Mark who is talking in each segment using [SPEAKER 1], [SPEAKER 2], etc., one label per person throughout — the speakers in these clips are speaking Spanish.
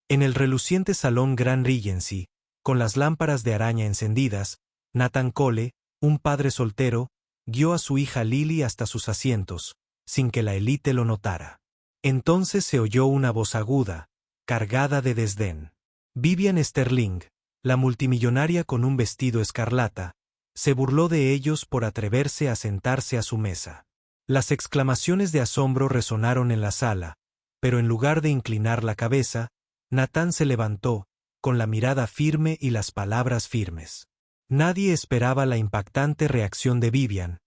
[SPEAKER 1] En el reluciente salón Grand Regency, con las lámparas de araña encendidas, Nathan Cole, un padre soltero, guió a su hija Lily hasta sus asientos, sin que la élite lo notara. Entonces se oyó una voz aguda, cargada de desdén. Vivian Sterling, la multimillonaria con un vestido escarlata, se burló de ellos por atreverse a sentarse a su mesa. Las exclamaciones de asombro resonaron en la sala, pero en lugar de inclinar la cabeza, Nathan se levantó, con la mirada firme y las palabras firmes. Nadie esperaba la impactante reacción de Vivian,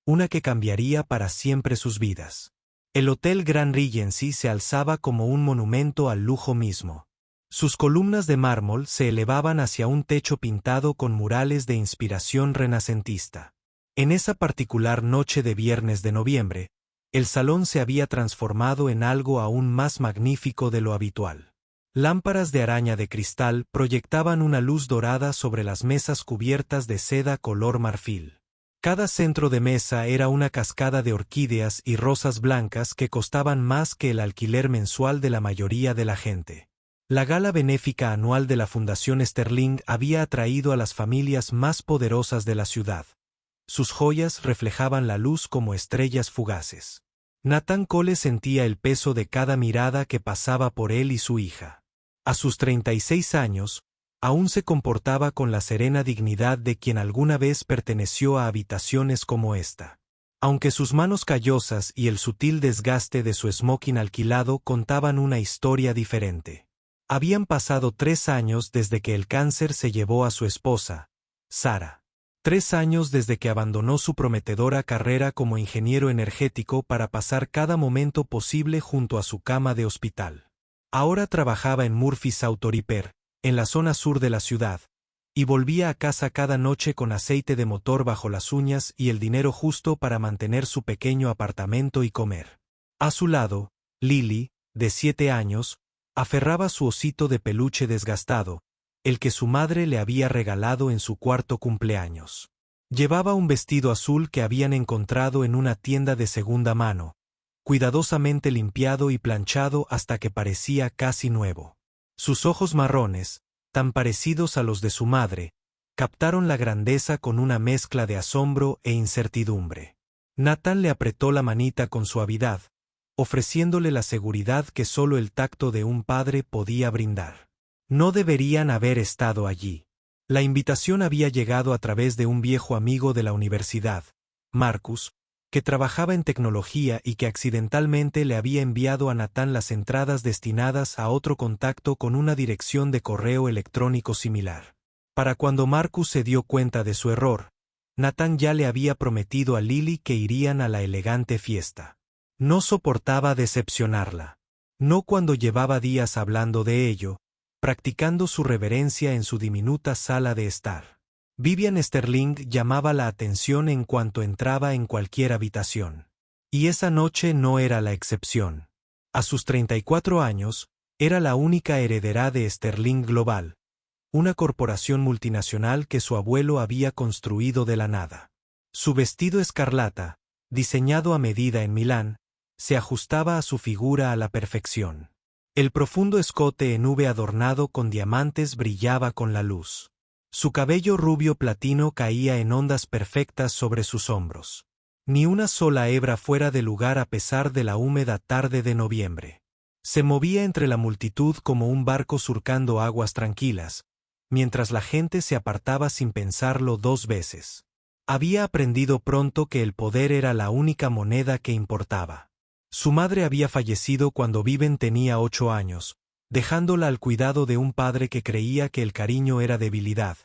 [SPEAKER 1] una que cambiaría para siempre sus vidas. El Hotel Grand Regency se alzaba como un monumento al lujo mismo. Sus columnas de mármol se elevaban hacia un techo pintado con murales de inspiración renacentista. En esa particular noche de viernes de noviembre, el salón se había transformado en algo aún más magnífico de lo habitual. Lámparas de araña de cristal proyectaban una luz dorada sobre las mesas cubiertas de seda color marfil. Cada centro de mesa era una cascada de orquídeas y rosas blancas que costaban más que el alquiler mensual de la mayoría de la gente. La gala benéfica anual de la Fundación Sterling había atraído a las familias más poderosas de la ciudad. Sus joyas reflejaban la luz como estrellas fugaces. Nathan Cole sentía el peso de cada mirada que pasaba por él y su hija. A sus 36 años, aún se comportaba con la serena dignidad de quien alguna vez perteneció a habitaciones como esta. Aunque sus manos callosas y el sutil desgaste de su smoking alquilado contaban una historia diferente. Habían pasado 3 años desde que el cáncer se llevó a su esposa, Sarah. 3 años desde que abandonó su prometedora carrera como ingeniero energético para pasar cada momento posible junto a su cama de hospital. Ahora trabajaba en Murphy's Auto Repair, en la zona sur de la ciudad, y volvía a casa cada noche con aceite de motor bajo las uñas y el dinero justo para mantener su pequeño apartamento y comer. A su lado, Lily, de 7 años, aferraba su osito de peluche desgastado, el que su madre le había regalado en su 4º cumpleaños. Llevaba un vestido azul que habían encontrado en una tienda de segunda mano, cuidadosamente limpiado y planchado hasta que parecía casi nuevo. Sus ojos marrones, tan parecidos a los de su madre, captaron la grandeza con una mezcla de asombro e incertidumbre. Nathan le apretó la manita con suavidad, ofreciéndole la seguridad que solo el tacto de un padre podía brindar. No deberían haber estado allí. La invitación había llegado a través de un viejo amigo de la universidad, Marcus, que trabajaba en tecnología y que accidentalmente le había enviado a Nathan las entradas destinadas a otro contacto con una dirección de correo electrónico similar. Para cuando Marcus se dio cuenta de su error, Nathan ya le había prometido a Lily que irían a la elegante fiesta. No soportaba decepcionarla. No cuando llevaba días hablando de ello, practicando su reverencia en su diminuta sala de estar. Vivian Sterling llamaba la atención en cuanto entraba en cualquier habitación. Y esa noche no era la excepción. A sus 34 años, era la única heredera de Sterling Global, una corporación multinacional que su abuelo había construido de la nada. Su vestido escarlata, diseñado a medida en Milán, se ajustaba a su figura a la perfección. El profundo escote en V adornado con diamantes brillaba con la luz. Su cabello rubio platino caía en ondas perfectas sobre sus hombros. Ni una sola hebra fuera de lugar a pesar de la húmeda tarde de noviembre. Se movía entre la multitud como un barco surcando aguas tranquilas, mientras la gente se apartaba sin pensarlo 2 veces. Había aprendido pronto que el poder era la única moneda que importaba. Su madre había fallecido cuando Vivian tenía 8 años, dejándola al cuidado de un padre que creía que el cariño era debilidad,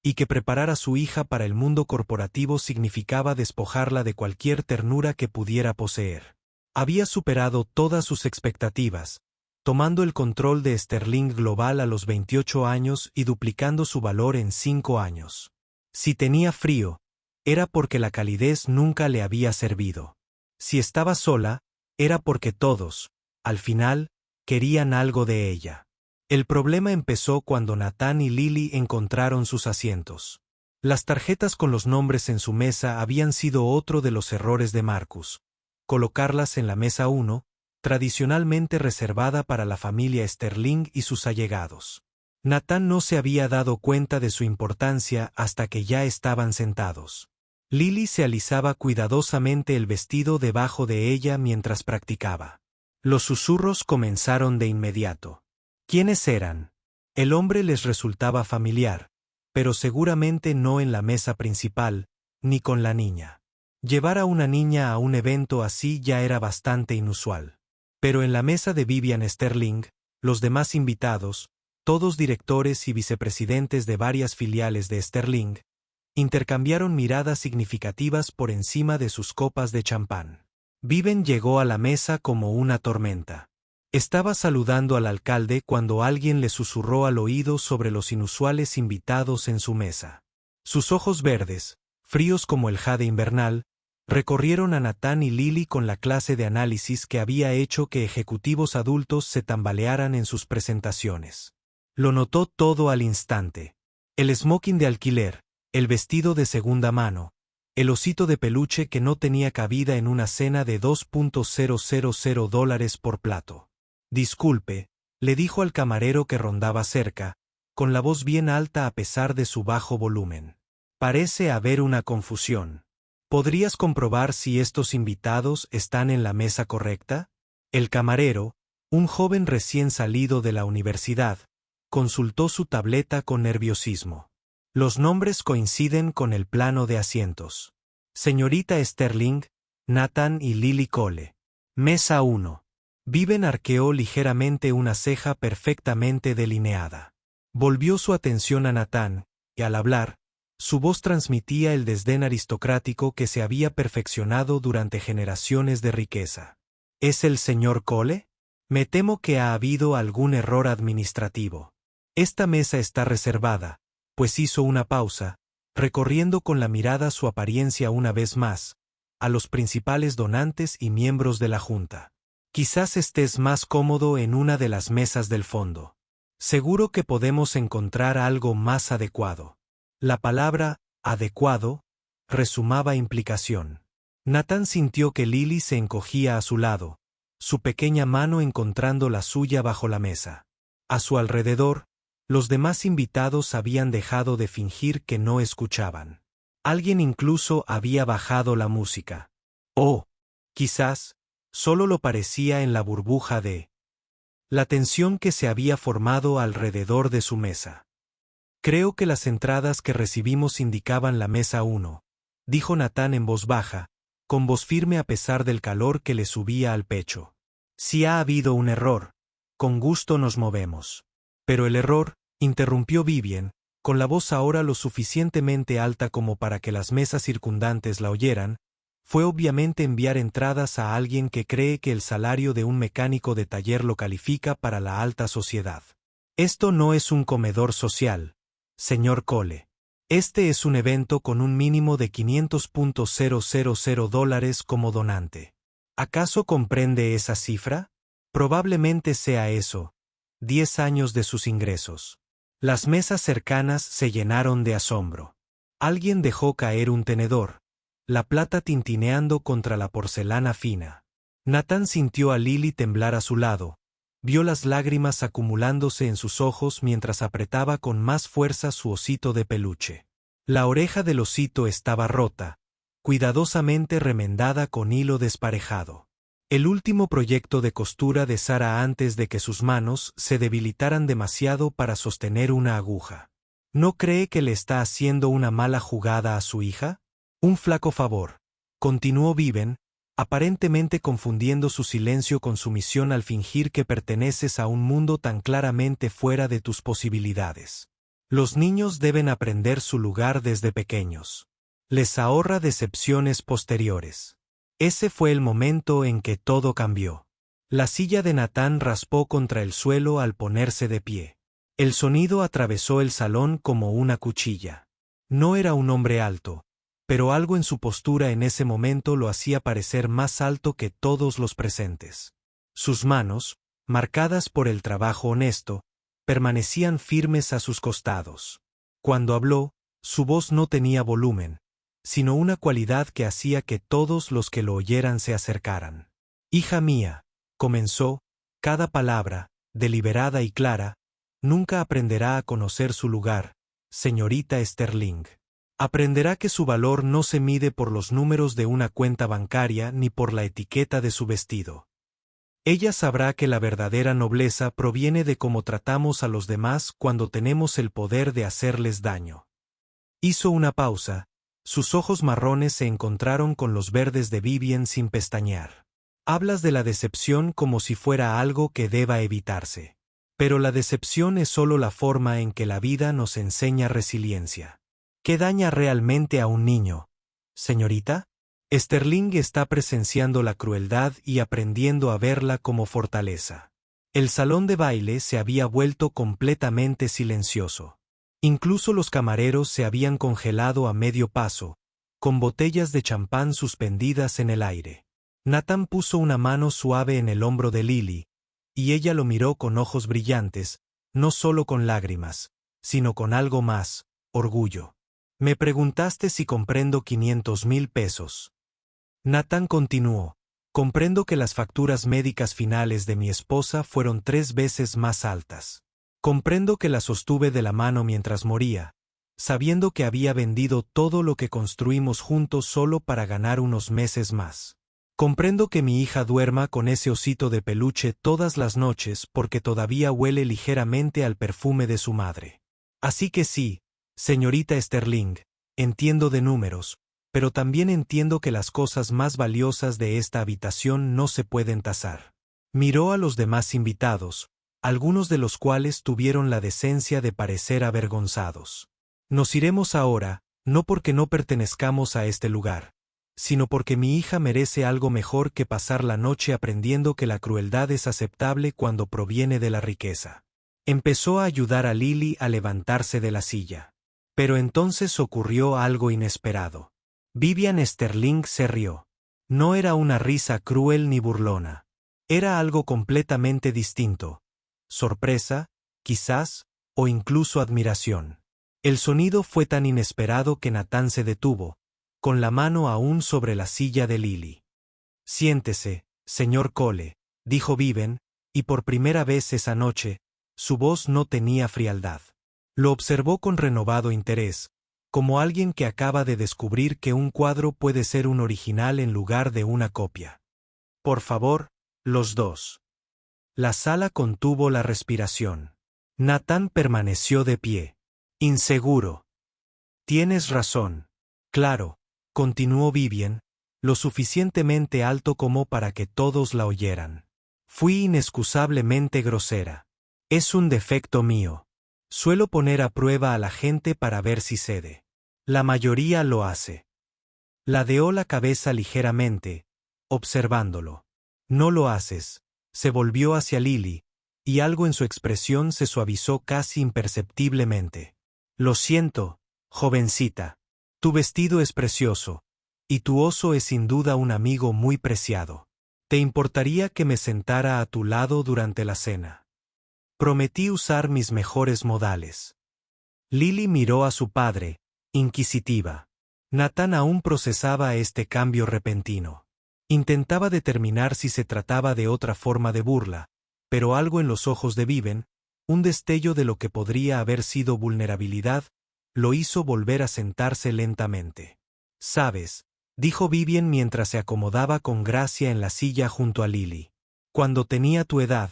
[SPEAKER 1] y que preparar a su hija para el mundo corporativo significaba despojarla de cualquier ternura que pudiera poseer. Había superado todas sus expectativas, tomando el control de Sterling Global a los 28 años y duplicando su valor en 5 años. Si tenía frío, era porque la calidez nunca le había servido. Si estaba sola, era porque todos, al final, querían algo de ella. El problema empezó cuando Nathan y Lily encontraron sus asientos. Las tarjetas con los nombres en su mesa habían sido otro de los errores de Marcus. Colocarlas en la mesa 1, tradicionalmente reservada para la familia Sterling y sus allegados. Nathan no se había dado cuenta de su importancia hasta que ya estaban sentados. Lily se alisaba cuidadosamente el vestido debajo de ella mientras practicaba. Los susurros comenzaron de inmediato. ¿Quiénes eran? El hombre les resultaba familiar, pero seguramente no en la mesa principal, ni con la niña. Llevar a una niña a un evento así ya era bastante inusual. Pero en la mesa de Vivian Sterling, los demás invitados, todos directores y vicepresidentes de varias filiales de Sterling, intercambiaron miradas significativas por encima de sus copas de champán. Vivian llegó a la mesa como una tormenta. Estaba saludando al alcalde cuando alguien le susurró al oído sobre los inusuales invitados en su mesa. Sus ojos verdes, fríos como el jade invernal, recorrieron a Nathan y Lily con la clase de análisis que había hecho que ejecutivos adultos se tambalearan en sus presentaciones. Lo notó todo al instante. El smoking de alquiler, el vestido de segunda mano, el osito de peluche que no tenía cabida en una cena de $2,000 por plato. Disculpe, le dijo al camarero que rondaba cerca, con la voz bien alta a pesar de su bajo volumen. Parece haber una confusión. ¿Podrías comprobar si estos invitados están en la mesa correcta? El camarero, un joven recién salido de la universidad, consultó su tableta con nerviosismo. Los nombres coinciden con el plano de asientos. Señorita Sterling, Nathan y Lily Cole. Mesa 1. Vivian arqueó ligeramente una ceja perfectamente delineada. Volvió su atención a Nathan, y al hablar, su voz transmitía el desdén aristocrático que se había perfeccionado durante generaciones de riqueza. ¿Es el señor Cole? Me temo que ha habido algún error administrativo. Esta mesa está reservada, pues hizo una pausa, recorriendo con la mirada su apariencia una vez más, a los principales donantes y miembros de la Junta. Quizás estés más cómodo en una de las mesas del fondo. Seguro que podemos encontrar algo más adecuado. La palabra adecuado resumaba implicación. Nathan sintió que Lily se encogía a su lado, su pequeña mano encontrando la suya bajo la mesa. A su alrededor, los demás invitados habían dejado de fingir que no escuchaban. Alguien incluso había bajado la música. Oh, quizás, solo lo parecía en la burbuja de la tensión que se había formado alrededor de su mesa. Creo que las entradas que recibimos indicaban la mesa 1, dijo Nathan en voz baja, con voz firme a pesar del calor que le subía al pecho. Si ha habido un error, con gusto nos movemos. Pero el error, interrumpió Vivian, con la voz ahora lo suficientemente alta como para que las mesas circundantes la oyeran, fue obviamente enviar entradas a alguien que cree que el salario de un mecánico de taller lo califica para la alta sociedad. Esto no es un comedor social, señor Cole. Este es un evento con un mínimo de $500,000 como donante. ¿Acaso comprende esa cifra? Probablemente sea eso, 10 años de sus ingresos. Las mesas cercanas se llenaron de asombro. Alguien dejó caer un tenedor, la plata tintineando contra la porcelana fina. Nathan sintió a Lily temblar a su lado, vio las lágrimas acumulándose en sus ojos mientras apretaba con más fuerza su osito de peluche. La oreja del osito estaba rota, cuidadosamente remendada con hilo desparejado. El último proyecto de costura de Sara antes de que sus manos se debilitaran demasiado para sostener una aguja. ¿No cree que le está haciendo una mala jugada a su hija? Un flaco favor, continuó Vivian, aparentemente confundiendo su silencio con su misión al fingir que perteneces a un mundo tan claramente fuera de tus posibilidades. Los niños deben aprender su lugar desde pequeños. Les ahorra decepciones posteriores. Ese fue el momento en que todo cambió. La silla de Nathan raspó contra el suelo al ponerse de pie. El sonido atravesó el salón como una cuchilla. No era un hombre alto, pero algo en su postura en ese momento lo hacía parecer más alto que todos los presentes. Sus manos, marcadas por el trabajo honesto, permanecían firmes a sus costados. Cuando habló, su voz no tenía volumen, sino una cualidad que hacía que todos los que lo oyeran se acercaran. Hija mía, comenzó, cada palabra, deliberada y clara, nunca aprenderá a conocer su lugar, señorita Sterling. Aprenderá que su valor no se mide por los números de una cuenta bancaria ni por la etiqueta de su vestido. Ella sabrá que la verdadera nobleza proviene de cómo tratamos a los demás cuando tenemos el poder de hacerles daño. Hizo una pausa, sus ojos marrones se encontraron con los verdes de Vivien sin pestañear. Hablas de la decepción como si fuera algo que deba evitarse. Pero la decepción es solo la forma en que la vida nos enseña resiliencia. ¿Qué daña realmente a un niño, señorita? Sterling está presenciando la crueldad y aprendiendo a verla como fortaleza. El salón de baile se había vuelto completamente silencioso. Incluso los camareros se habían congelado a medio paso, con botellas de champán suspendidas en el aire. Nathan puso una mano suave en el hombro de Lily, y ella lo miró con ojos brillantes, no solo con lágrimas, sino con algo más, orgullo. Me preguntaste si comprendo 500,000 pesos. Nathan continuó, comprendo que las facturas médicas finales de mi esposa fueron 3 veces más altas. Comprendo que la sostuve de la mano mientras moría, sabiendo que había vendido todo lo que construimos juntos solo para ganar unos meses más. Comprendo que mi hija duerma con ese osito de peluche todas las noches porque todavía huele ligeramente al perfume de su madre. Así que sí, señorita Sterling, entiendo de números, pero también entiendo que las cosas más valiosas de esta habitación no se pueden tasar. Miró a los demás invitados, algunos de los cuales tuvieron la decencia de parecer avergonzados. Nos iremos ahora, no porque no pertenezcamos a este lugar, sino porque mi hija merece algo mejor que pasar la noche aprendiendo que la crueldad es aceptable cuando proviene de la riqueza. Empezó a ayudar a Lily a levantarse de la silla. Pero entonces ocurrió algo inesperado. Vivien Sterling se rió. No era una risa cruel ni burlona. Era algo completamente distinto. Sorpresa, quizás, o incluso admiración. El sonido fue tan inesperado que Nathan se detuvo, con la mano aún sobre la silla de Lily. Siéntese, señor Cole, dijo Vivien, y por primera vez esa noche, su voz no tenía frialdad. Lo observó con renovado interés, como alguien que acaba de descubrir que un cuadro puede ser un original en lugar de una copia. Por favor, los dos. La sala contuvo la respiración. Nathan permaneció de pie. Inseguro. Tienes razón. Claro, continuó Vivien, lo suficientemente alto como para que todos la oyeran. Fui inexcusablemente grosera. Es un defecto mío. Suelo poner a prueba a la gente para ver si cede. La mayoría lo hace. Ladeó la cabeza ligeramente, observándolo. No lo haces. Se volvió hacia Lily, y algo en su expresión se suavizó casi imperceptiblemente. Lo siento, jovencita. Tu vestido es precioso, y tu oso es sin duda un amigo muy preciado. ¿Te importaría que me sentara a tu lado durante la cena? Prometí usar mis mejores modales. Lily miró a su padre, inquisitiva. Nathan aún procesaba este cambio repentino. Intentaba determinar si se trataba de otra forma de burla, pero algo en los ojos de Vivien, un destello de lo que podría haber sido vulnerabilidad, lo hizo volver a sentarse lentamente. «Sabes», dijo Vivien mientras se acomodaba con gracia en la silla junto a Lily. «Cuando tenía tu edad,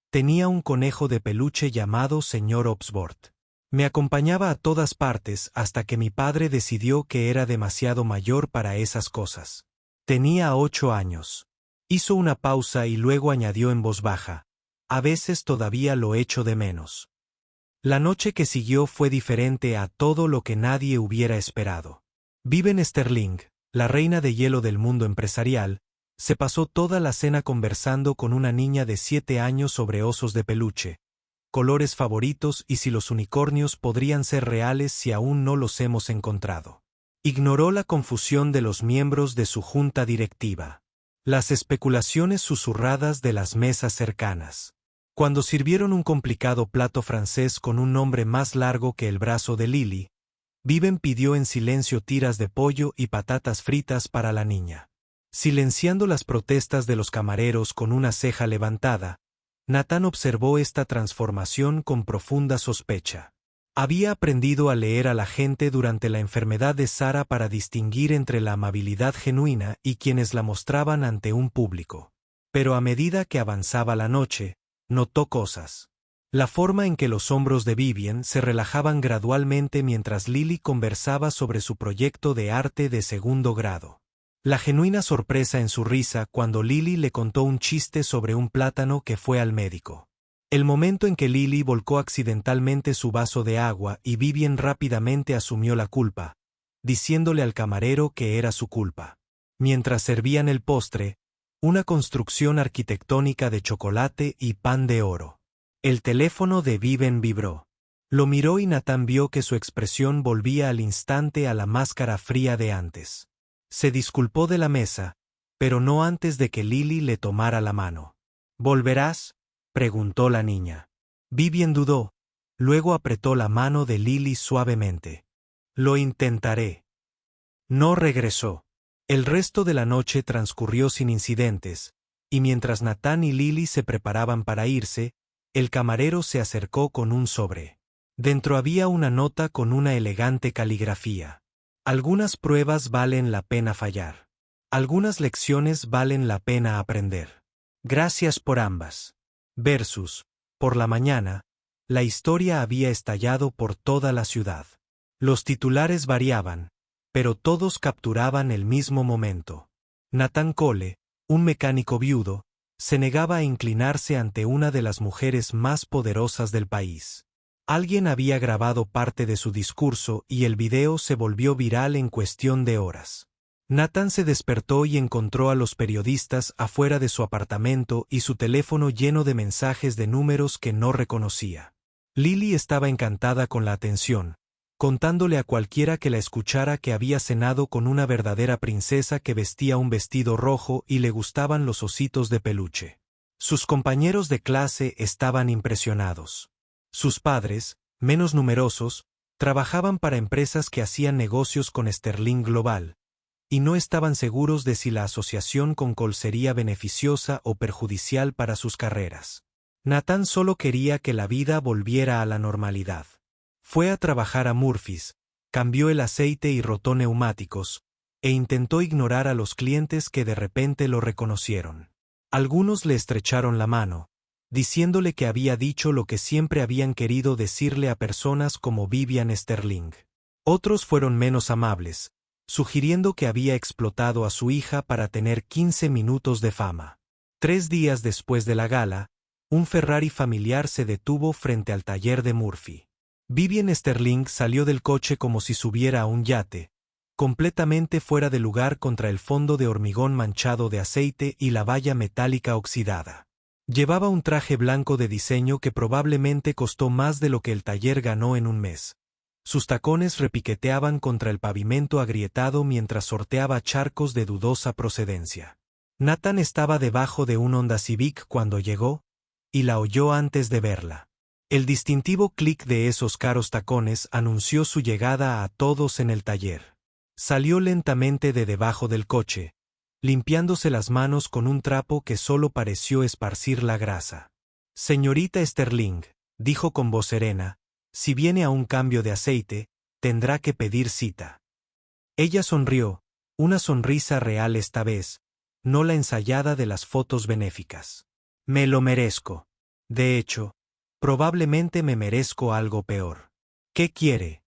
[SPEAKER 1] tenía un conejo de peluche llamado señor Obsworth. Me acompañaba a todas partes hasta que mi padre decidió que era demasiado mayor para esas cosas. Tenía 8 años. Hizo una pausa y luego añadió en voz baja, a veces todavía lo echo de menos». La noche que siguió fue diferente a todo lo que nadie hubiera esperado. Vivien Sterling, la reina de hielo del mundo empresarial, se pasó toda la cena conversando con una niña de 7 años sobre osos de peluche, colores favoritos y si los unicornios podrían ser reales si aún no los hemos encontrado. Ignoró la confusión de los miembros de su junta directiva. Las especulaciones susurradas de las mesas cercanas. Cuando sirvieron un complicado plato francés con un nombre más largo que el brazo de Lily, Vivien pidió en silencio tiras de pollo y patatas fritas para la niña. Silenciando las protestas de los camareros con una ceja levantada, Natán observó esta transformación con profunda sospecha. Había aprendido a leer a la gente durante la enfermedad de Sara para distinguir entre la amabilidad genuina y quienes la mostraban ante un público. Pero a medida que avanzaba la noche, notó cosas. La forma en que los hombros de Vivian se relajaban gradualmente mientras Lily conversaba sobre su proyecto de arte de segundo grado. La genuina sorpresa en su risa cuando Lily le contó un chiste sobre un plátano que fue al médico. El momento en que Lily volcó accidentalmente su vaso de agua y Vivian rápidamente asumió la culpa, diciéndole al camarero que era su culpa. Mientras servían el postre, una construcción arquitectónica de chocolate y pan de oro. El teléfono de Vivian vibró. Lo miró y Natán vio que su expresión volvía al instante a la máscara fría de antes. Se disculpó de la mesa, pero no antes de que Lily le tomara la mano. ¿Volverás?, preguntó la niña. Vivian dudó, luego apretó la mano de Lily suavemente. Lo intentaré. No regresó. El resto de la noche transcurrió sin incidentes, y mientras Natán y Lily se preparaban para irse, el camarero se acercó con un sobre. Dentro había una nota con una elegante caligrafía. Algunas pruebas valen la pena fallar. Algunas lecciones valen la pena aprender. Gracias por ambas. Versus, por la mañana, la historia había estallado por toda la ciudad. Los titulares variaban, pero todos capturaban el mismo momento. Natán Cole, un mecánico viudo, se negaba a inclinarse ante una de las mujeres más poderosas del país. Alguien había grabado parte de su discurso y el video se volvió viral en cuestión de horas. Natán se despertó y encontró a los periodistas afuera de su apartamento y su teléfono lleno de mensajes de números que no reconocía. Lily estaba encantada con la atención, contándole a cualquiera que la escuchara que había cenado con una verdadera princesa que vestía un vestido rojo y le gustaban los ositos de peluche. Sus compañeros de clase estaban impresionados. Sus padres, menos numerosos, trabajaban para empresas que hacían negocios con Sterling Global, y no estaban seguros de si la asociación con Cole sería beneficiosa o perjudicial para sus carreras. Natán solo quería que la vida volviera a la normalidad. Fue a trabajar a Murphy's, cambió el aceite y rotó neumáticos, e intentó ignorar a los clientes que de repente lo reconocieron. Algunos le estrecharon la mano, diciéndole que había dicho lo que siempre habían querido decirle a personas como Vivian Sterling. Otros fueron menos amables, sugiriendo que había explotado a su hija para tener 15 minutos de fama. 3 días después de la gala, un Ferrari familiar se detuvo frente al taller de Murphy. Vivian Sterling salió del coche como si subiera a un yate, completamente fuera de lugar contra el fondo de hormigón manchado de aceite y la valla metálica oxidada. Llevaba un traje blanco de diseño que probablemente costó más de lo que el taller ganó en un mes. Sus tacones repiqueteaban contra el pavimento agrietado mientras sorteaba charcos de dudosa procedencia. Natán estaba debajo de un Honda Civic cuando llegó, y la oyó antes de verla. El distintivo clic de esos caros tacones anunció su llegada a todos en el taller. Salió lentamente de debajo del coche, limpiándose las manos con un trapo que solo pareció esparcir la grasa. Señorita Sterling, dijo con voz serena, si viene a un cambio de aceite, tendrá que pedir cita. Ella sonrió, una sonrisa real esta vez, no la ensayada de las fotos benéficas. Me lo merezco. De hecho, probablemente me merezco algo peor. ¿Qué quiere?,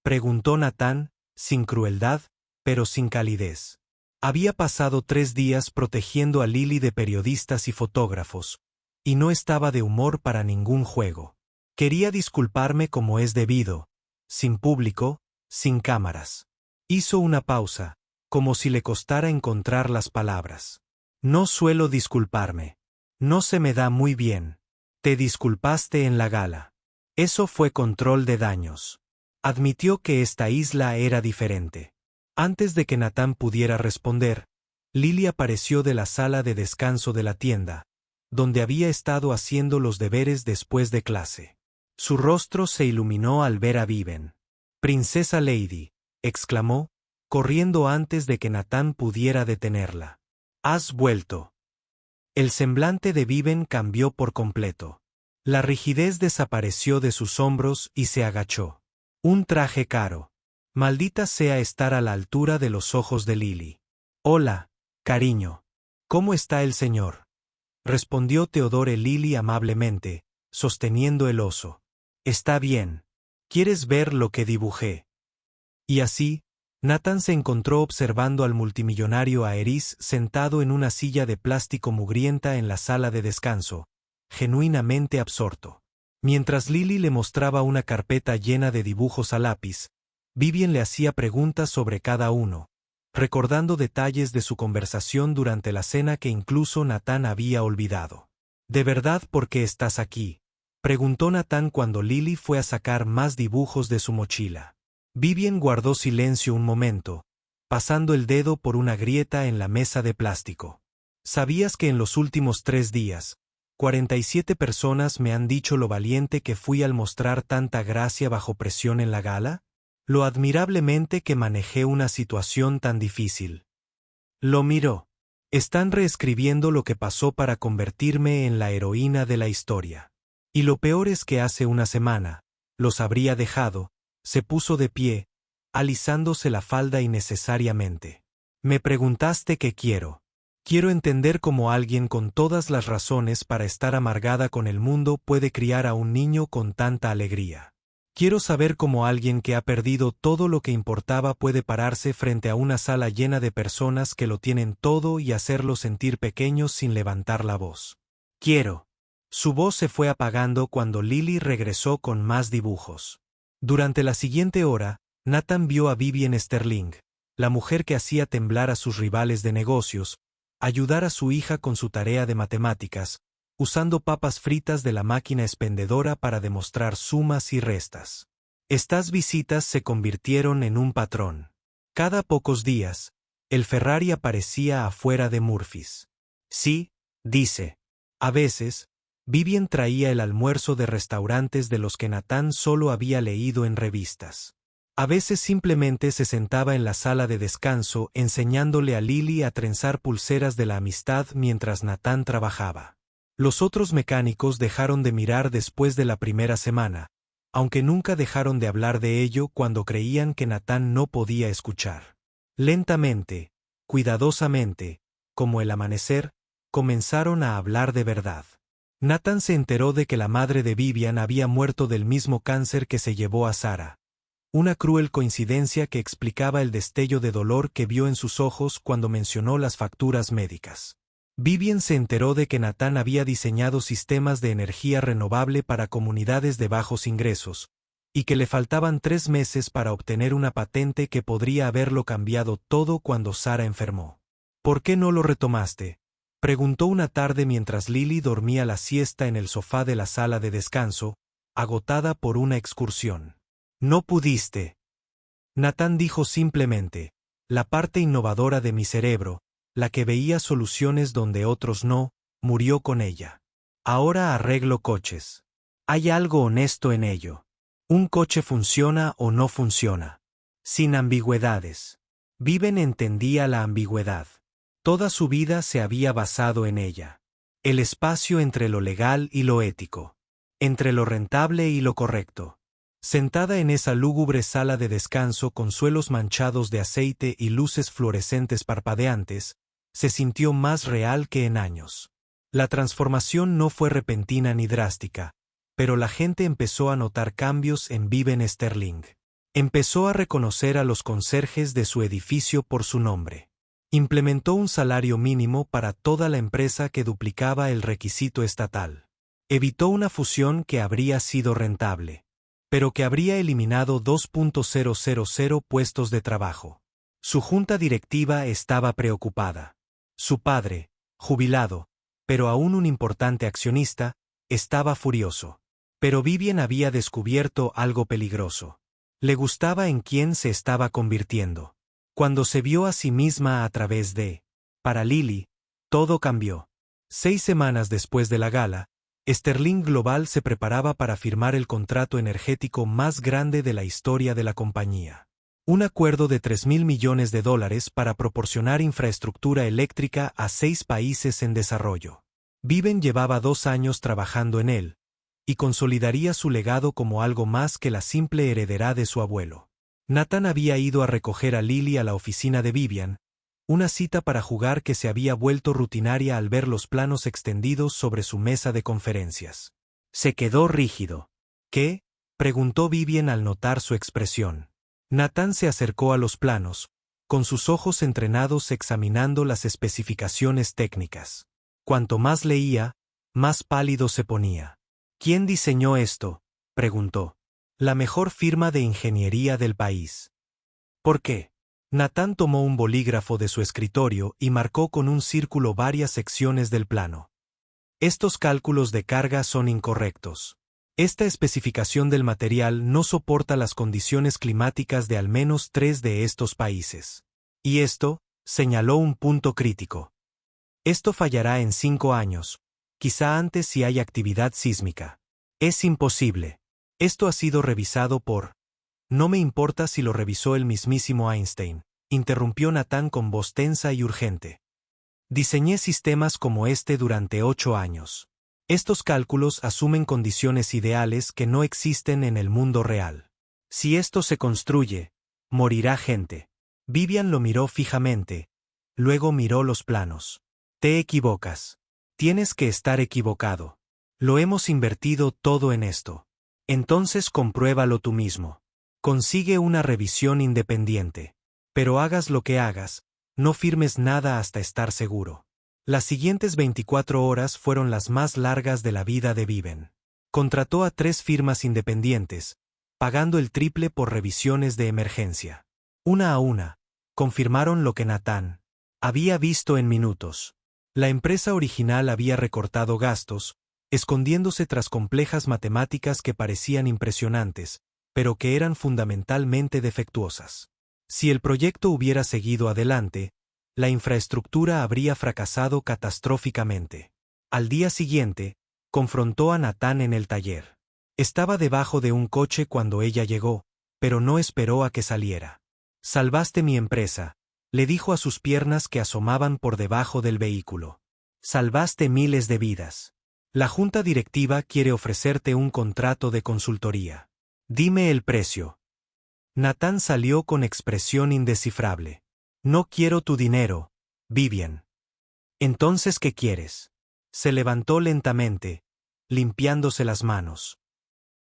[SPEAKER 1] preguntó Natán, sin crueldad, pero sin calidez. Había pasado 3 días protegiendo a Lily de periodistas y fotógrafos, y no estaba de humor para ningún juego. Quería disculparme como es debido, sin público, sin cámaras. Hizo una pausa, como si le costara encontrar las palabras. No suelo disculparme. No se me da muy bien. Te disculpaste en la gala. Eso fue control de daños. Admitió que esta isla era diferente. Antes de que Natán pudiera responder, Lily apareció de la sala de descanso de la tienda, donde había estado haciendo los deberes después de clase. Su rostro se iluminó al ver a Vivian. «Princesa Lady», exclamó, corriendo antes de que Natán pudiera detenerla. Has vuelto. El semblante de Viven cambió por completo. La rigidez desapareció de sus hombros y se agachó. Un traje caro. Maldita sea estar a la altura de los ojos de Lily. Hola, cariño. ¿Cómo está el señor? Respondió Theodore Lily amablemente, sosteniendo el oso. Está bien. ¿Quieres ver lo que dibujé? Y así, Nathan se encontró observando al multimillonario Aerys sentado en una silla de plástico mugrienta en la sala de descanso, genuinamente absorto. Mientras Lily le mostraba una carpeta llena de dibujos a lápiz, Vivien le hacía preguntas sobre cada uno, recordando detalles de su conversación durante la cena que incluso Nathan había olvidado. ¿De verdad por qué estás aquí?, preguntó Nathan cuando Lily fue a sacar más dibujos de su mochila. Vivien guardó silencio un momento, pasando el dedo por una grieta en la mesa de plástico. ¿Sabías que en los últimos 3 días, 47 personas me han dicho lo valiente que fui al mostrar tanta gracia bajo presión en la gala? Lo admirablemente que manejé una situación tan difícil. Lo miró. Están reescribiendo lo que pasó para convertirme en la heroína de la historia. Y lo peor es que hace una semana, los habría dejado. Se puso de pie, alisándose la falda innecesariamente. Me preguntaste qué quiero. Quiero entender cómo alguien con todas las razones para estar amargada con el mundo puede criar a un niño con tanta alegría. Quiero saber cómo alguien que ha perdido todo lo que importaba puede pararse frente a una sala llena de personas que lo tienen todo y hacerlo sentir pequeños sin levantar la voz. Quiero. Su voz se fue apagando cuando Lily regresó con más dibujos. Durante la siguiente hora, Nathan vio a Vivien Sterling, la mujer que hacía temblar a sus rivales de negocios, ayudar a su hija con su tarea de matemáticas, usando papas fritas de la máquina expendedora para demostrar sumas y restas. Estas visitas se convirtieron en un patrón. Cada pocos días, el Ferrari aparecía afuera de Murphy's. Sí, dice. A veces, Vivien traía el almuerzo de restaurantes de los que Nathan solo había leído en revistas. A veces simplemente se sentaba en la sala de descanso enseñándole a Lily a trenzar pulseras de la amistad mientras Nathan trabajaba. Los otros mecánicos dejaron de mirar después de la primera semana, aunque nunca dejaron de hablar de ello cuando creían que Nathan no podía escuchar. Lentamente, cuidadosamente, como el amanecer, comenzaron a hablar de verdad. Nathan se enteró de que la madre de Vivian había muerto del mismo cáncer que se llevó a Sarah. Una cruel coincidencia que explicaba el destello de dolor que vio en sus ojos cuando mencionó las facturas médicas. Vivien se enteró de que Nathan había diseñado sistemas de energía renovable para comunidades de bajos ingresos, y que le faltaban 3 meses para obtener una patente que podría haberlo cambiado todo cuando Sarah enfermó. ¿Por qué no lo retomaste?, preguntó una tarde mientras Lily dormía la siesta en el sofá de la sala de descanso, agotada por una excursión. No pudiste. Nathan dijo simplemente, la parte innovadora de mi cerebro, la que veía soluciones donde otros no, murió con ella. Ahora arreglo coches. Hay algo honesto en ello. Un coche funciona o no funciona. Sin ambigüedades. Vivien entendía la ambigüedad. Toda su vida se había basado en ella. El espacio entre lo legal y lo ético. Entre lo rentable y lo correcto. Sentada en esa lúgubre sala de descanso con suelos manchados de aceite y luces fluorescentes parpadeantes, se sintió más real que en años. La transformación no fue repentina ni drástica, pero la gente empezó a notar cambios en Vivien Sterling. Empezó a reconocer a los conserjes de su edificio por su nombre. Implementó un salario mínimo para toda la empresa que duplicaba el requisito estatal. Evitó una fusión que habría sido rentable, pero que habría eliminado 2.000 puestos de trabajo. Su junta directiva estaba preocupada. Su padre, jubilado, pero aún un importante accionista, estaba furioso. Pero Vivien había descubierto algo peligroso. Le gustaba en quién se estaba convirtiendo. Cuando se vio a sí misma a través de... Para Lily, todo cambió. 6 semanas después de la gala, Sterling Global se preparaba para firmar el contrato energético más grande de la historia de la compañía. Un acuerdo de $3.000 millones para proporcionar infraestructura eléctrica a 6 países en desarrollo. Viven llevaba 2 años trabajando en él, y consolidaría su legado como algo más que la simple heredera de su abuelo. Nathan había ido a recoger a Lily a la oficina de Vivian, una cita para jugar que se había vuelto rutinaria al ver los planos extendidos sobre su mesa de conferencias. Se quedó rígido. ¿Qué? Preguntó Vivian al notar su expresión. Nathan se acercó a los planos, con sus ojos entrenados examinando las especificaciones técnicas. Cuanto más leía, más pálido se ponía. ¿Quién diseñó esto?, preguntó. La mejor firma de ingeniería del país. ¿Por qué? Nathan tomó un bolígrafo de su escritorio y marcó con un círculo varias secciones del plano. Estos cálculos de carga son incorrectos. Esta especificación del material no soporta las condiciones climáticas de al menos 3 de estos países. Y esto, señaló un punto crítico. Esto fallará en 5 años, quizá antes si hay actividad sísmica. Es imposible. Esto ha sido revisado por... No me importa si lo revisó el mismísimo Einstein, interrumpió Nathan con voz tensa y urgente. Diseñé sistemas como este durante 8 años. Estos cálculos asumen condiciones ideales que no existen en el mundo real. Si esto se construye, morirá gente. Vivian lo miró fijamente, luego miró los planos. Te equivocas. Tienes que estar equivocado. Lo hemos invertido todo en esto. Entonces compruébalo tú mismo. Consigue una revisión independiente. Pero hagas lo que hagas, no firmes nada hasta estar seguro. Las siguientes 24 horas fueron las más largas de la vida de Viven. Contrató a 3 firmas independientes, pagando el triple por revisiones de emergencia. Una a una, confirmaron lo que Nathan había visto en minutos. La empresa original había recortado gastos, escondiéndose tras complejas matemáticas que parecían impresionantes, pero que eran fundamentalmente defectuosas. Si el proyecto hubiera seguido adelante, la infraestructura habría fracasado catastróficamente. Al día siguiente, confrontó a Nathan en el taller. Estaba debajo de un coche cuando ella llegó, pero no esperó a que saliera. Salvaste mi empresa, le dijo a sus piernas que asomaban por debajo del vehículo. Salvaste miles de vidas. La junta directiva quiere ofrecerte un contrato de consultoría. Dime el precio. Nathan salió con expresión indescifrable. No quiero tu dinero, Vivian. Entonces, ¿qué quieres? Se levantó lentamente, limpiándose las manos.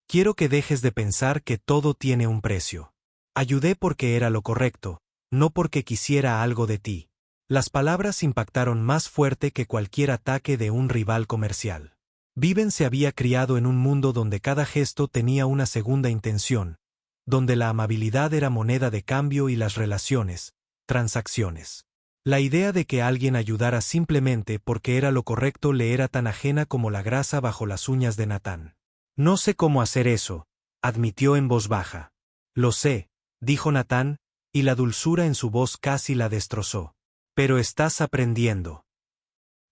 [SPEAKER 1] Quiero que dejes de pensar que todo tiene un precio. Ayudé porque era lo correcto, no porque quisiera algo de ti. Las palabras impactaron más fuerte que cualquier ataque de un rival comercial. Viven se había criado en un mundo donde cada gesto tenía una segunda intención, donde la amabilidad era moneda de cambio y las relaciones, transacciones. La idea de que alguien ayudara simplemente porque era lo correcto le era tan ajena como la grasa bajo las uñas de Nathan. No sé cómo hacer eso, admitió en voz baja. Lo sé, dijo Nathan, y la dulzura en su voz casi la destrozó. Pero estás aprendiendo.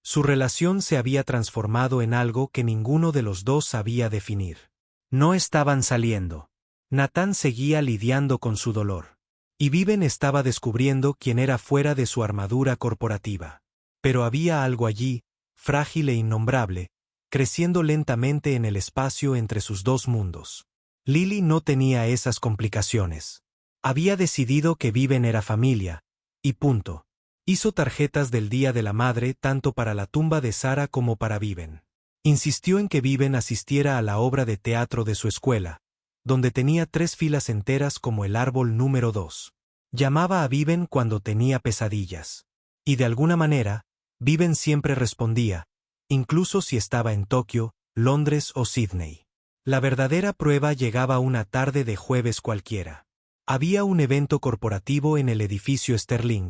[SPEAKER 1] Su relación se había transformado en algo que ninguno de los dos sabía definir. No estaban saliendo. Nathan seguía lidiando con su dolor. Y Viven estaba descubriendo quién era fuera de su armadura corporativa. Pero había algo allí, frágil e innombrable, creciendo lentamente en el espacio entre sus dos mundos. Lily no tenía esas complicaciones. Había decidido que Viven era familia, y punto. Hizo tarjetas del Día de la Madre tanto para la tumba de Sara como para Viven. Insistió en que Viven asistiera a la obra de teatro de su escuela, donde tenía 3 filas enteras como el árbol número 2. Llamaba a Viven cuando tenía pesadillas. Y de alguna manera, Viven siempre respondía, incluso si estaba en Tokio, Londres o Sydney. La verdadera prueba llegaba una tarde de jueves cualquiera. Había un evento corporativo en el edificio Sterling,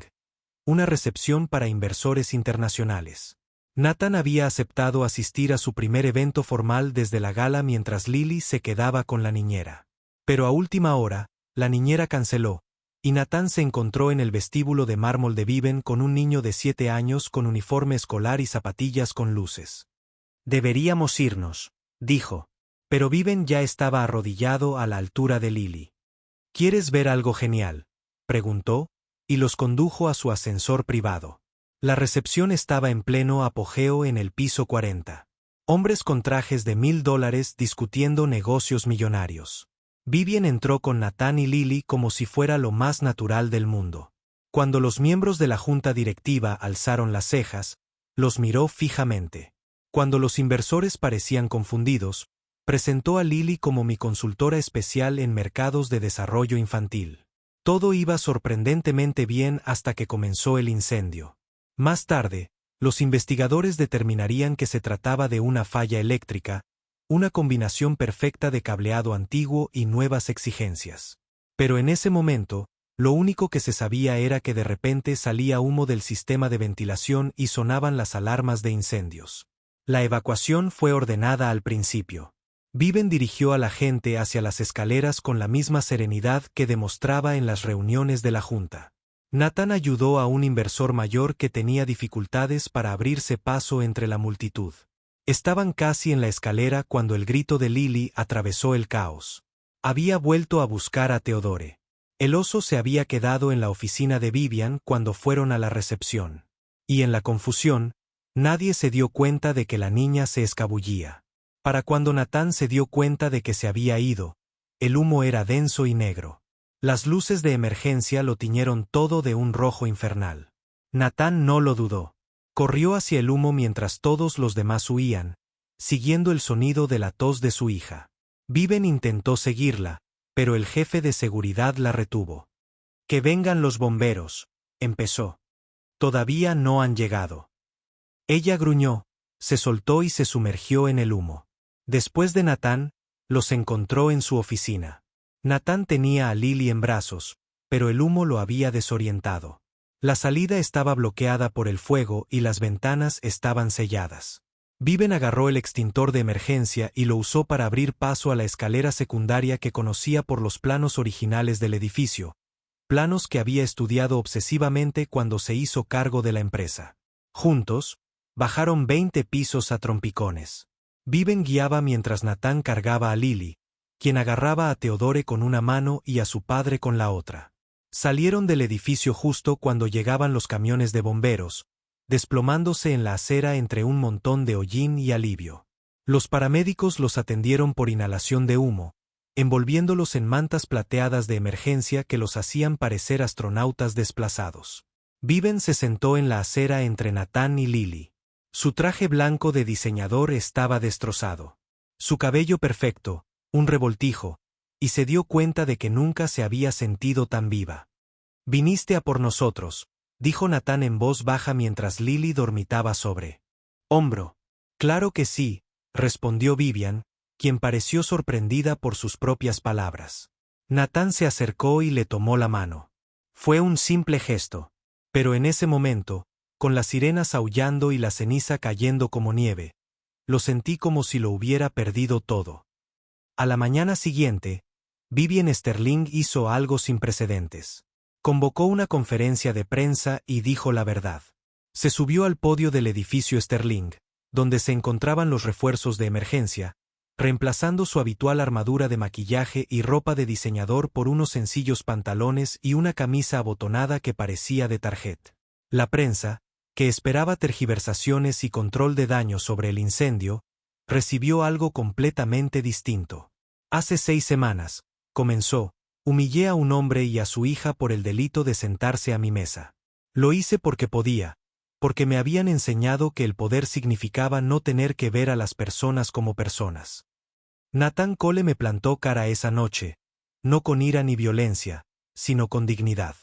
[SPEAKER 1] una recepción para inversores internacionales. Nathan había aceptado asistir a su primer evento formal desde la gala mientras Lily se quedaba con la niñera. Pero a última hora, la niñera canceló, y Nathan se encontró en el vestíbulo de mármol de Viven con un niño de 7 años con uniforme escolar y zapatillas con luces. Deberíamos irnos, dijo. Pero Viven ya estaba arrodillado a la altura de Lily. ¿Quieres ver algo genial?, preguntó, y los condujo a su ascensor privado. La recepción estaba en pleno apogeo en el piso 40. Hombres con trajes de $1000 discutiendo negocios millonarios. Vivian entró con Nathan y Lily como si fuera lo más natural del mundo. Cuando los miembros de la junta directiva alzaron las cejas, los miró fijamente. Cuando los inversores parecían confundidos, presentó a Lily como mi consultora especial en mercados de desarrollo infantil. Todo iba sorprendentemente bien hasta que comenzó el incendio. Más tarde, los investigadores determinarían que se trataba de una falla eléctrica, una combinación perfecta de cableado antiguo y nuevas exigencias. Pero en ese momento, lo único que se sabía era que de repente salía humo del sistema de ventilación y sonaban las alarmas de incendios. La evacuación fue ordenada al principio. Viven dirigió a la gente hacia las escaleras con la misma serenidad que demostraba en las reuniones de la junta. Nathan ayudó a un inversor mayor que tenía dificultades para abrirse paso entre la multitud. Estaban casi en la escalera cuando el grito de Lily atravesó el caos. Había vuelto a buscar a Theodore. El oso se había quedado en la oficina de Vivian cuando fueron a la recepción. Y en la confusión, nadie se dio cuenta de que la niña se escabullía. Para cuando Nathan se dio cuenta de que se había ido, el humo era denso y negro. Las luces de emergencia lo tiñeron todo de un rojo infernal. Nathan no lo dudó. Corrió hacia el humo mientras todos los demás huían, siguiendo el sonido de la tos de su hija. Viven intentó seguirla, pero el jefe de seguridad la retuvo. «Que vengan los bomberos», empezó. «Todavía no han llegado». Ella gruñó, se soltó y se sumergió en el humo. Después de Nathan, los encontró en su oficina. Nathan tenía a Lily en brazos, pero el humo lo había desorientado. La salida estaba bloqueada por el fuego y las ventanas estaban selladas. Viven agarró el extintor de emergencia y lo usó para abrir paso a la escalera secundaria que conocía por los planos originales del edificio, planos que había estudiado obsesivamente cuando se hizo cargo de la empresa. Juntos, bajaron 20 pisos a trompicones. Viven guiaba mientras Nathan cargaba a Lily, quien agarraba a Theodore con una mano y a su padre con la otra. Salieron del edificio justo cuando llegaban los camiones de bomberos, desplomándose en la acera entre un montón de hollín y alivio. Los paramédicos los atendieron por inhalación de humo, envolviéndolos en mantas plateadas de emergencia que los hacían parecer astronautas desplazados. Viven se sentó en la acera entre Nathan y Lily. Su traje blanco de diseñador estaba destrozado. Su cabello perfecto, un revoltijo, y se dio cuenta de que nunca se había sentido tan viva. «Viniste a por nosotros», dijo Nathan en voz baja mientras Lily dormitaba sobre hombro. «Claro que sí», respondió Vivian, quien pareció sorprendida por sus propias palabras. Nathan se acercó y le tomó la mano. Fue un simple gesto. Pero en ese momento, con las sirenas aullando y la ceniza cayendo como nieve, lo sentí como si lo hubiera perdido todo. A la mañana siguiente, Vivian Sterling hizo algo sin precedentes. Convocó una conferencia de prensa y dijo la verdad. Se subió al podio del edificio Sterling, donde se encontraban los refuerzos de emergencia, reemplazando su habitual armadura de maquillaje y ropa de diseñador por unos sencillos pantalones y una camisa abotonada que parecía de tarjeta. La prensa, que esperaba tergiversaciones y control de daño sobre el incendio, recibió algo completamente distinto. «Hace 6 semanas», comenzó, «humillé a un hombre y a su hija por el delito de sentarse a mi mesa. Lo hice porque podía, porque me habían enseñado que el poder significaba no tener que ver a las personas como personas. Nathan Cole me plantó cara esa noche, no con ira ni violencia, sino con dignidad.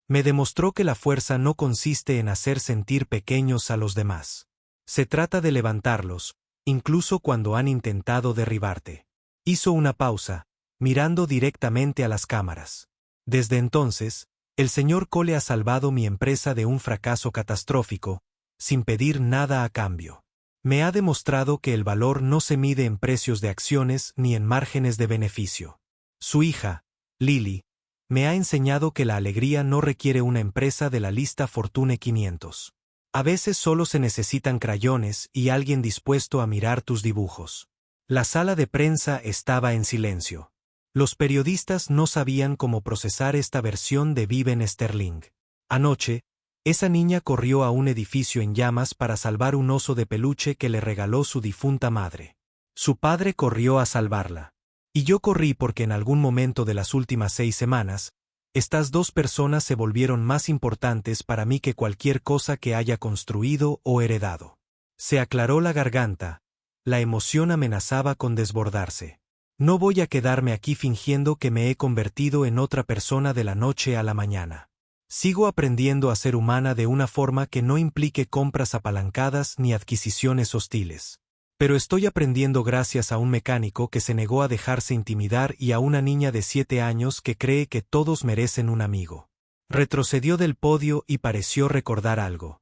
[SPEAKER 1] Me demostró que la fuerza no consiste en hacer sentir pequeños a los demás. Se trata de levantarlos, incluso cuando han intentado derribarte». Hizo una pausa, mirando directamente a las cámaras. «Desde entonces, el señor Cole ha salvado mi empresa de un fracaso catastrófico, sin pedir nada a cambio. Me ha demostrado que el valor no se mide en precios de acciones ni en márgenes de beneficio. Su hija, Lily, me ha enseñado que la alegría no requiere una empresa de la lista Fortune 500. A veces solo se necesitan crayones y alguien dispuesto a mirar tus dibujos». La sala de prensa estaba en silencio. Los periodistas no sabían cómo procesar esta versión de Viven Sterling. Anoche, esa niña corrió a un edificio en llamas para salvar un oso de peluche que le regaló su difunta madre. Su padre corrió a salvarla. Y yo corrí porque en algún momento de las últimas 6 semanas, estas dos personas se volvieron más importantes para mí que cualquier cosa que haya construido o heredado. Se aclaró la garganta. La emoción amenazaba con desbordarse. No voy a quedarme aquí fingiendo que me he convertido en otra persona de la noche a la mañana. Sigo aprendiendo a ser humana de una forma que no implique compras apalancadas ni adquisiciones hostiles. Pero estoy aprendiendo gracias a un mecánico que se negó a dejarse intimidar y a una niña de 7 años que cree que todos merecen un amigo. Retrocedió del podio y pareció recordar algo.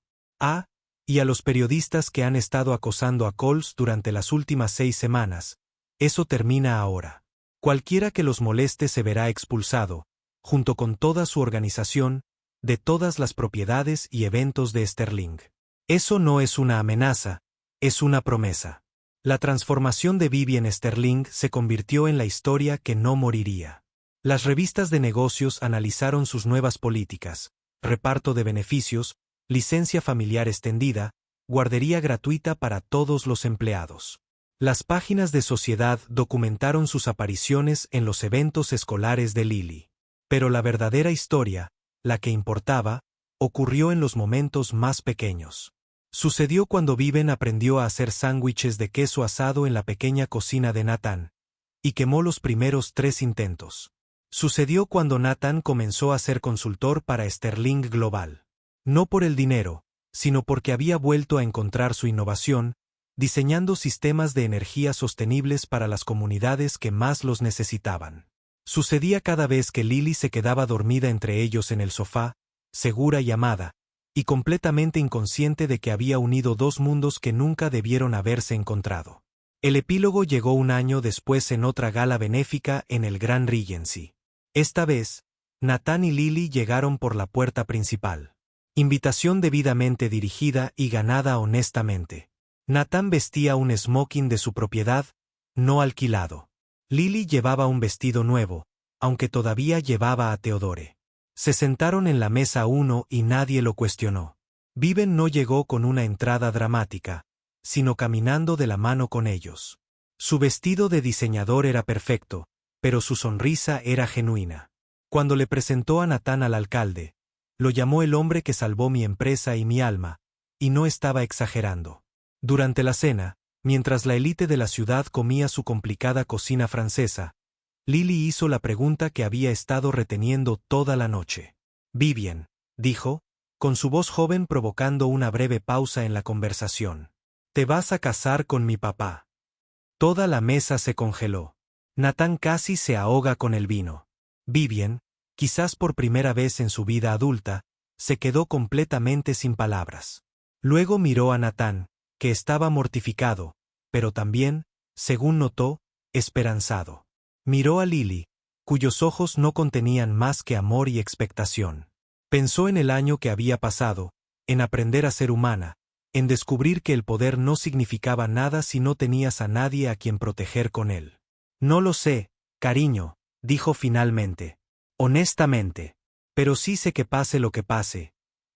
[SPEAKER 1] Y a los periodistas que han estado acosando a Coles durante las últimas 6 semanas. Eso termina ahora. Cualquiera que los moleste se verá expulsado, junto con toda su organización, de todas las propiedades y eventos de Sterling. Eso no es una amenaza, es una promesa. La transformación de Vivian Sterling se convirtió en la historia que no moriría. Las revistas de negocios analizaron sus nuevas políticas: reparto de beneficios, licencia familiar extendida, guardería gratuita para todos los empleados. Las páginas de sociedad documentaron sus apariciones en los eventos escolares de Lily. Pero la verdadera historia, la que importaba, ocurrió en los momentos más pequeños. Sucedió cuando Viven aprendió a hacer sándwiches de queso asado en la pequeña cocina de Nathan, y quemó los primeros 3 intentos. Sucedió cuando Nathan comenzó a ser consultor para Sterling Global. No por el dinero, sino porque había vuelto a encontrar su innovación, diseñando sistemas de energía sostenibles para las comunidades que más los necesitaban. Sucedía cada vez que Lily se quedaba dormida entre ellos en el sofá, segura y amada, y completamente inconsciente de que había unido 2 mundos que nunca debieron haberse encontrado. El epílogo llegó un año después en otra gala benéfica en el Grand Regency. Esta vez, Nathan y Lily llegaron por la puerta principal. Invitación debidamente dirigida y ganada honestamente. Nathan vestía un smoking de su propiedad, no alquilado. Lily llevaba un vestido nuevo, aunque todavía llevaba a Theodore. Se sentaron en la mesa uno y nadie lo cuestionó. Viven no llegó con una entrada dramática, sino caminando de la mano con ellos. Su vestido de diseñador era perfecto, pero su sonrisa era genuina. Cuando le presentó a Nathan al alcalde, lo llamó el hombre que salvó mi empresa y mi alma, y no estaba exagerando. Durante la cena, mientras la élite de la ciudad comía su complicada cocina francesa, Lily hizo la pregunta que había estado reteniendo toda la noche. Vivian, dijo, con su voz joven provocando una breve pausa en la conversación. ¿Te vas a casar con mi papá? Toda la mesa se congeló. Nathan casi se ahoga con el vino. Vivian, quizás por primera vez en su vida adulta, se quedó completamente sin palabras. Luego miró a Nathan, que estaba mortificado, pero también, según notó, esperanzado. Miró a Lily, cuyos ojos no contenían más que amor y expectación. Pensó en el año que había pasado, en aprender a ser humana, en descubrir que el poder no significaba nada si no tenías a nadie a quien proteger con él. No lo sé, cariño, dijo finalmente. Honestamente. Pero sí sé que pase lo que pase.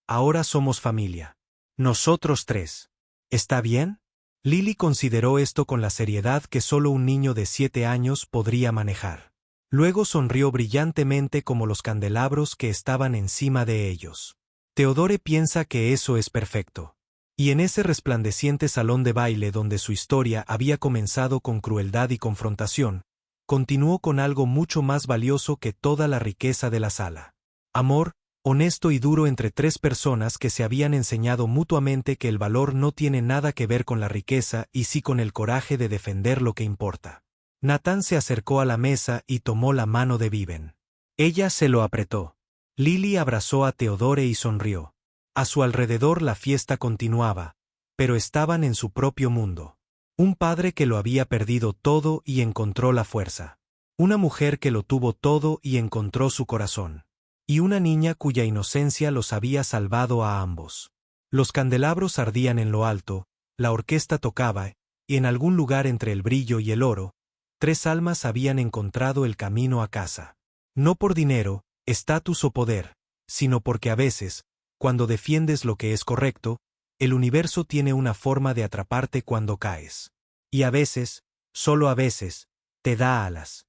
[SPEAKER 1] Ahora somos familia. Nosotros 3. ¿Está bien? Lily consideró esto con la seriedad que solo un niño de 7 años podría manejar. Luego sonrió brillantemente como los candelabros que estaban encima de ellos. Theodore piensa que eso es perfecto. Y en ese resplandeciente salón de baile donde su historia había comenzado con crueldad y confrontación, continuó con algo mucho más valioso que toda la riqueza de la sala. Amor, honesto y duro entre 3 personas que se habían enseñado mutuamente que el valor no tiene nada que ver con la riqueza y sí con el coraje de defender lo que importa. Nathan se acercó a la mesa y tomó la mano de Viven. Ella se lo apretó. Lily abrazó a Theodore y sonrió. A su alrededor la fiesta continuaba, pero estaban en su propio mundo. Un padre que lo había perdido todo y encontró la fuerza. Una mujer que lo tuvo todo y encontró su corazón. Y una niña cuya inocencia los había salvado a ambos. Los candelabros ardían en lo alto, la orquesta tocaba, y en algún lugar entre el brillo y el oro, 3 almas habían encontrado el camino a casa. No por dinero, estatus o poder, sino porque a veces, cuando defiendes lo que es correcto, el universo tiene una forma de atraparte cuando caes. Y a veces, solo a veces, te da alas.